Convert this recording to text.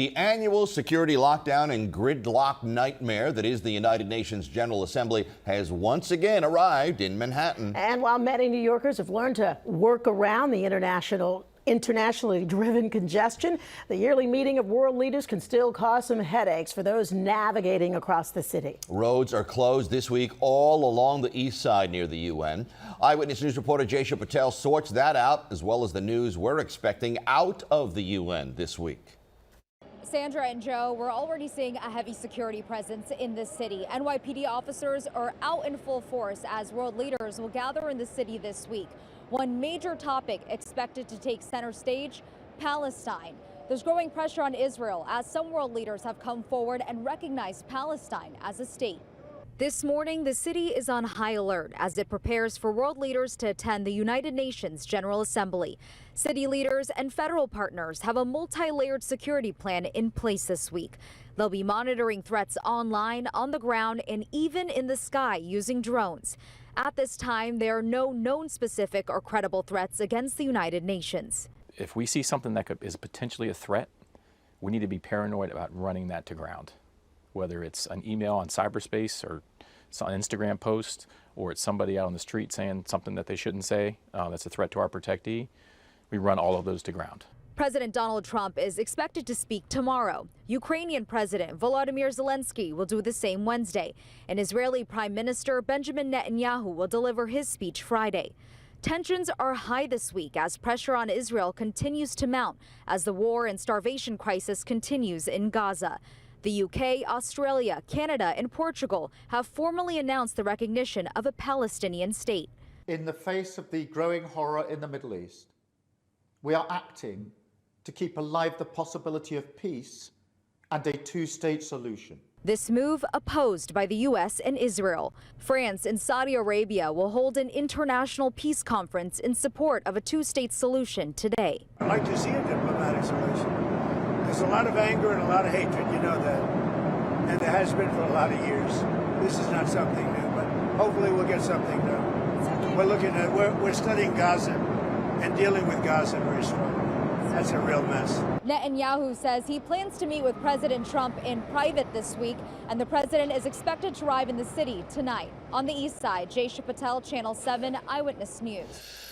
The annual security lockdown and gridlock nightmare that is the United Nations General Assembly has once again arrived in Manhattan. And while many New Yorkers have learned to work around the internationally driven congestion, the yearly meeting of world leaders can still cause some headaches for those navigating across the city. Roads are closed this week all along the east side near the UN. Eyewitness News reporter Jaysha Patel sorts that out, as well as the news we're expecting out of the UN this week. Sandra and Joe, we're already seeing a heavy security presence in this city. NYPD officers are out in full force as world leaders will gather in the city this week. One major topic expected to take center stage, Palestine. There's growing pressure on Israel as some world leaders have come forward and recognized Palestine as a state. This morning, the city is on high alert as it prepares for world leaders to attend the United Nations General Assembly. City leaders and federal partners have a multi-layered security plan in place this week. They'll be monitoring threats online, on the ground, and even in the sky using drones. At this time, there are no known specific or credible threats against the United Nations. If we see something that is potentially a threat, we need to be paranoid about running that to ground. Whether it's an email on cyberspace or an Instagram post, or it's somebody out on the street saying something that they shouldn't say that's a threat to our protectee, we run all of those to ground. President Donald Trump is expected to speak tomorrow. Ukrainian President Volodymyr Zelensky will do the same Wednesday. And Israeli Prime Minister Benjamin Netanyahu will deliver his speech Friday. Tensions are high this week as pressure on Israel continues to mount as the war and starvation crisis continues in Gaza. The UK, Australia, Canada, and Portugal have formally announced the recognition of a Palestinian state. In the face of the growing horror in the Middle East, we are acting to keep alive the possibility of peace and a two-state solution. This move opposed by the U.S. and Israel. France and Saudi Arabia will hold an international peace conference in support of a two-state solution today. I'd like to see a diplomatic solution. There's a lot of anger and a lot of hatred, you know that. And there has been for a lot of years. This is not something new, but hopefully we'll get something new. We're studying Gaza and dealing with Gaza very strongly. That's a real mess. Netanyahu says he plans to meet with President Trump in private this week, and the president is expected to arrive in the city tonight. On the east side, Jaysha Patel, Channel 7 Eyewitness News.